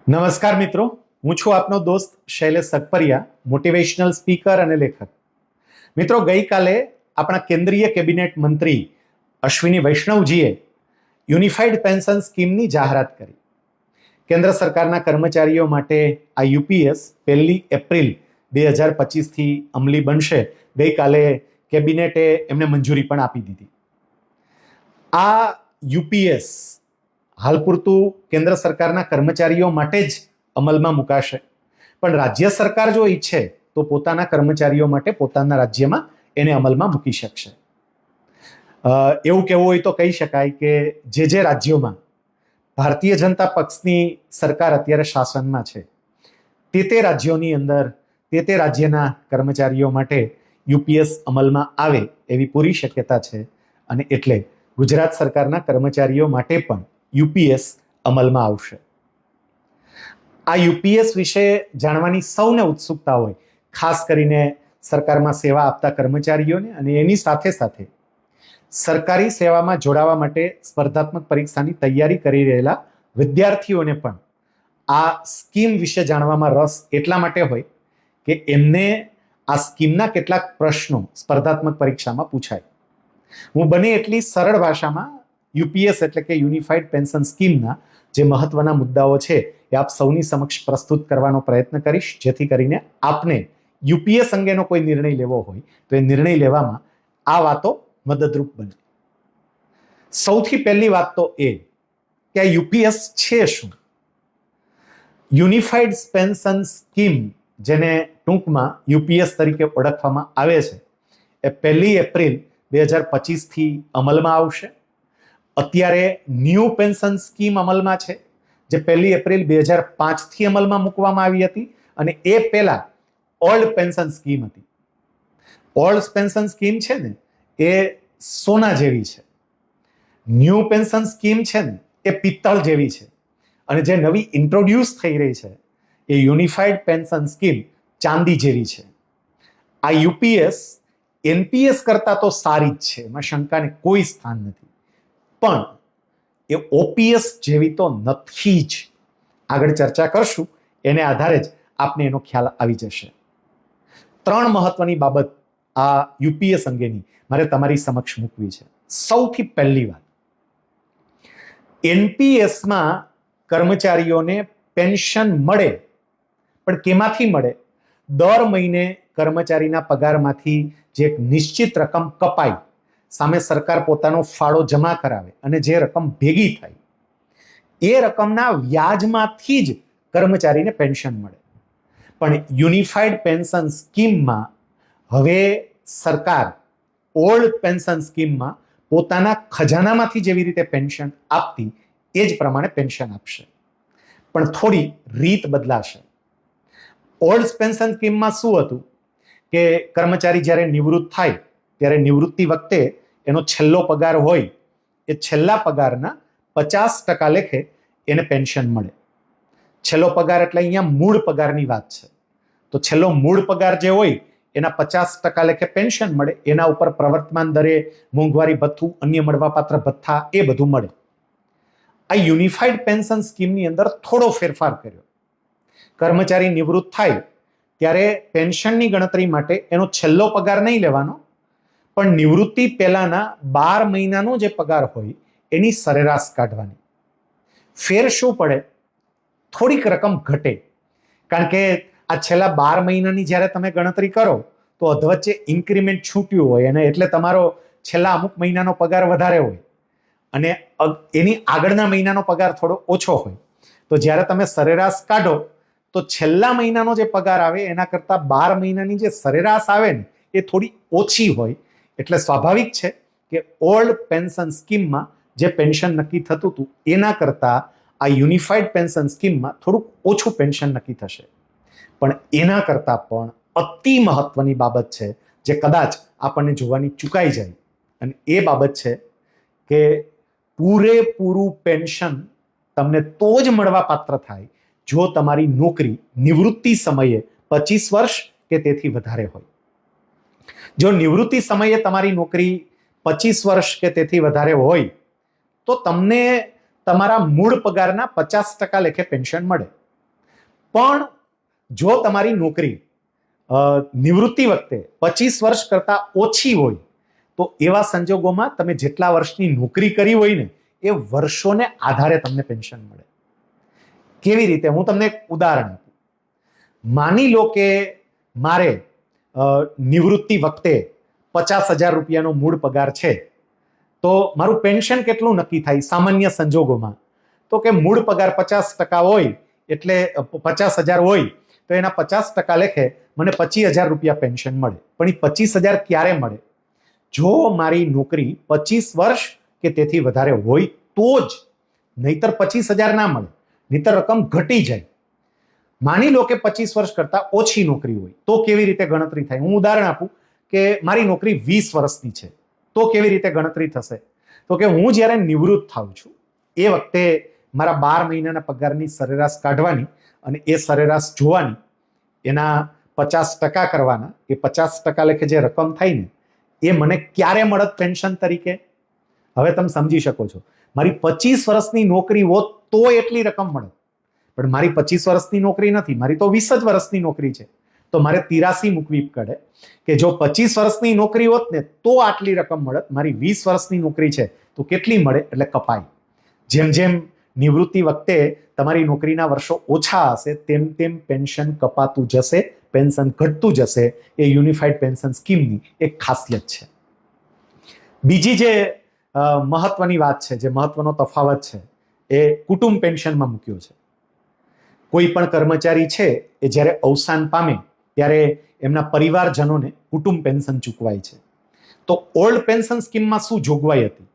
નમસ્કાર મિત્રો, હું છું આપનો દોસ્ત શૈલેષ સકપરિયા, મોટિવેશનલ સ્પીકર અને લેખક. મિત્રો, ગઈકાલે આપણા કેન્દ્રીય કેબિનેટ મંત્રી અશ્વિની વૈષ્ણવજીએ યુનિફાઈડ પેન્શન સ્કીમની જાહેરાત કરી. કેન્દ્ર સરકારના કર્મચારીઓ માટે આ યુપીએસ 1 એપ્રિલ 2025થી અમલી બનશે. ગઈકાલે કેબિનેટે એમને મંજૂરી પણ આપી દીધી. આ યુપીએસ હાલ પૂરતું કેન્દ્ર સરકારના કર્મચારીઓ માટે જ અમલમાં મુકાશે, પણ રાજ્ય સરકાર જો ઈચ્છે તો પોતાના કર્મચારીઓ માટે પોતાના રાજ્યમાં એને અમલમાં મૂકી શકશે. એવું કહેવું હોય તો કહી શકાય કે જે રાજ્યોમાં ભારતીય જનતા પક્ષની સરકાર અત્યારે શાસનમાં છે તે રાજ્યોની અંદર તે રાજ્યના કર્મચારીઓ માટે યુપીએસ અમલમાં આવે એવી પૂરી શક્યતા છે, અને એટલે ગુજરાત સરકારના કર્મચારીઓ માટે પણ યુપીએસ અમલમાં આવશે. આ યુપીએસ વિશે જાણવાની સૌને ઉત્સુકતા હોય, ખાસ કરીને સરકારમાં સેવા આપતા કર્મચારીઓને અને એની સાથે સાથે સરકારી સેવામાં જોડાવા માટે સ્પર્ધાત્મક પરીક્ષાની તૈયારી કરી રહેલા વિદ્યાર્થીઓને પણ આ સ્કીમ વિશે જાણવામાં રસ એટલા માટે હોય કે એમને આ સ્કીમના કેટલાક પ્રશ્નો સ્પર્ધાત્મક પરીક્ષામાં પૂછાય. હું બને એટલી સરળ ભાષામાં યુપીએસ એટલે કે યુનિફાઈડ પેન્શન સ્કીમના જે મહત્વના મુદ્દાઓ છે એ આપ સૌની સમક્ષ પ્રસ્તુત કરવાનો પ્રયત્ન કરીશ, જેથી કરીને આપને યુપીએસ અંગેનો કોઈ નિર્ણય લેવો હોય તો એ નિર્ણય લેવામાં આ વાતો મદદરૂપ બને. સૌથી પહેલી વાત તો એ કે આ યુપીએસ છે શું? યુનિફાઈડ પેન્શન સ્કીમ, જેને ટૂંકમાં યુપીએસ તરીકે ઓળખવામાં આવે છે, એ 1 એપ્રિલ 2025થી અમલમાં આવશે. અત્યારે ન્યૂ પેન્શન સ્કીમ અમલમાં છે, જે 1 એપ્રિલ 2005થી અમલમાં મૂકવામાં આવી હતી, અને એ પહેલા ઓલ્ડ પેન્શન સ્કીમ હતી. ઓલ્ડ પેન્શન સ્કીમ છે ને એ સોના જેવી છે, ન્યૂ પેન્શન સ્કીમ છે ને એ પિત્તળ જેવી છે, અને જે નવી ઇન્ટ્રોડ્યુસ થઈ રહી છે એ યુનિફાઈડ પેન્શન સ્કીમ ચાંદી જેવી છે. આ યુપીએસ એનપીએસ કરતા તો સારી જ છે, એમાં શંકાને કોઈ સ્થાન નથી, પણ એ ઓપીએસ જેવી તો નથી જ. આગળ ચર્ચા કરશું, એને આધારે જ આપને એનો ખ્યાલ આવી જશે. 3 મહત્વની બાબત આ યુપીએસ અંગેની મારે તમારી સમક્ષ મૂકવી છે. સૌથી પહેલી વાત, એનપીએસમાં કર્મચારીઓને પેન્શન મળે, પણ કેમાંથી મળે? દર મહિને કર્મચારીના પગારમાંથી જે એક નિશ્ચિત રકમ કપાય, સામે સરકાર પોતાનો ફાળો જમા કરાવે, અને જે રકમ ભેગી થાય એ રકમના વ્યાજમાંથી જ કર્મચારીને પેન્શન મળે. પણ યુનિફાઈડ પેન્શન સ્કીમમાં હવે સરકાર ઓલ્ડ પેન્શન સ્કીમમાં પોતાના ખજાનામાંથી જેવી રીતે પેન્શન આપતી એ જ પ્રમાણે પેન્શન આપશે, પણ થોડી રીત બદલાશે. ઓલ્ડ પેન્શન સ્કીમમાં શું હતું કે કર્મચારી જ્યારે નિવૃત્ત થાય ત્યારે નિવૃત્તિ વખતે એનો છેલ્લો પગાર હોય એ છેલ્લા પગારના 50% લેખે એને પેન્શન મળે. છેલ્લો પગાર એટલે અહીંયા મૂળ પગારની વાત છે. તો છેલ્લો મૂળ પગાર જે હોય એના 50% લેખે પેન્શન મળે, એના ઉપર પ્રવર્તમાન દરે મોંઘવારી ભથ્થું, અન્ય મળવાપાત્ર ભથ્થા એ બધું મળે. આ યુનિફાઈડ પેન્શન સ્કીમની અંદર થોડો ફેરફાર કર્યો. કર્મચારી નિવૃત્ત થાય ત્યારે પેન્શનની ગણતરી માટે એનો છેલ્લો પગાર નહીં લેવાનો, પણ નિવૃત્તિ પહેલાના 12 મહિનાનો જે પગાર હોય એની સરેરાશ કાઢવાની. ફેર શું પડે? થોડીક રકમ ઘટે, કારણ કે આ છેલ્લા 12 મહિનાની જ્યારે તમે ગણતરી કરો તો અધવચ્ચે ઇન્ક્રીમેન્ટ છૂટ્યું હોય, અને એટલે તમારો છેલ્લા અમુક મહિનાનો પગાર વધારે હોય અને એની આગળના મહિનાનો પગાર થોડો ઓછો હોય. તો જ્યારે તમે સરેરાશ કાઢો તો છેલ્લા મહિનાનો જે પગાર આવે એના કરતાં 12 મહિનાની જે સરેરાશ આવે ને એ થોડી ઓછી હોય. એટલે સ્વાભાવિક છે કે ઓલ્ડ પેન્શન સ્કીમમાં જે પેન્શન નક્કી થતું હતું એના કરતાં આ યુનિફાઈડ પેન્શન સ્કીમમાં થોડુંક ઓછું પેન્શન નક્કી થશે. પણ એના કરતાં પણ અતિ મહત્વની બાબત છે જે કદાચ આપણને જોવાની ચૂકાઈ જાય, અને એ બાબત છે કે પૂરેપૂરું પેન્શન તમને તો જ મળવા પાત્ર થાય જો તમારી નોકરી નિવૃત્તિ સમયે 25 વર્ષ કે તેથી વધારે હોય. જો નિવૃત્તિ સમયે તમારી નોકરી 25 વર્ષ કે તેથી વધારે હોય તો તમને તમારા મૂળ પગારના 50% લેખે પેન્શન મળે. પણ જો તમારી નોકરી નિવૃત્તિ વખતે 25 વર્ષ કરતા ઓછી હોય તો એવા સંજોગોમાં તમે જેટલા વર્ષની નોકરી કરી હોય ને એ વર્ષોને આધારે તમને પેન્શન મળે. કેવી રીતે? હું તમને એક ઉદાહરણ આપું. માની લો કે મારે નિવૃત્તિ વખતે 50,000 રૂપિયાનો મૂળ પગાર છે, તો મારું પેન્શન કેટલું નક્કી થાય સામાન્ય સંજોગોમાં? તો કે મૂળ પગાર 50% હોય એટલે 50,000 હોય તો એના 50% લેખે મને 25,000 રૂપિયા પેન્શન મળે. પણ એ 25,000 ક્યારે મળે? જો મારી નોકરી 25 વર્ષ કે તેથી વધારે હોય તો જ, નહીતર 25,000 ના મળે, નહીતર રકમ ઘટી જાય. માની લો કે 25 વર્ષ કરતા ઓછી નોકરી હોય તો કેવી રીતે ગણતરી થાય? હું ઉદાહરણ આપું કે મારી નોકરી 20 વર્ષની છે તો કેવી રીતે ગણતરી થશે? તો કે હું જ્યારે નિવૃત્ત થાઉં છું એ વખતે મારા 12 મહિનાના પગારની સરેરાશ કાઢવાની અને એ સરેરાશ જોવાની, એના 50% કરવાના, એ 50% લેખે જે રકમ થાય ને એ મને ક્યારે મળત પેન્શન તરીકે? હવે તમે સમજી શકો છો. મારી 25 વર્ષની નોકરી હોત તો એટલી રકમ મળે, પણ મારી 25 વર્ષની નોકરી નથી, મારી તો 20 જ વર્ષની નોકરી છે. તો મારે 83 મૂકવી પડે કે જો 25 વર્ષની નોકરી હોત ને તો આટલી રકમ મળત, મારી 20 વર્ષની નોકરી છે તો કેટલી મળે? એટલે કપાઈ. જેમ જેમ નિવૃત્તિ વખતે તમારી નોકરીના વર્ષો ઓછા હશે તેમ તેમ પેન્શન કપાતું જશે, પેન્શન ઘટતું જશે. એ યુનિફાઈડ પેન્શન સ્કીમની એક ખાસિયત છે. બીજી જે મહત્વની વાત છે, જે મહત્વનો તફાવત છે, એ કુટુંબ પેન્શનમાં મૂક્યો છે. કોઈ પણ કર્મચારી છે એ જ્યારે અવસાન પામે ત્યારે એમના પરિવારજનોને કુટુંબ પેન્શન ચૂકવાય છે. તો ઓલ્ડ પેન્શન સ્કીમમાં શું જોગવાઈ હતી?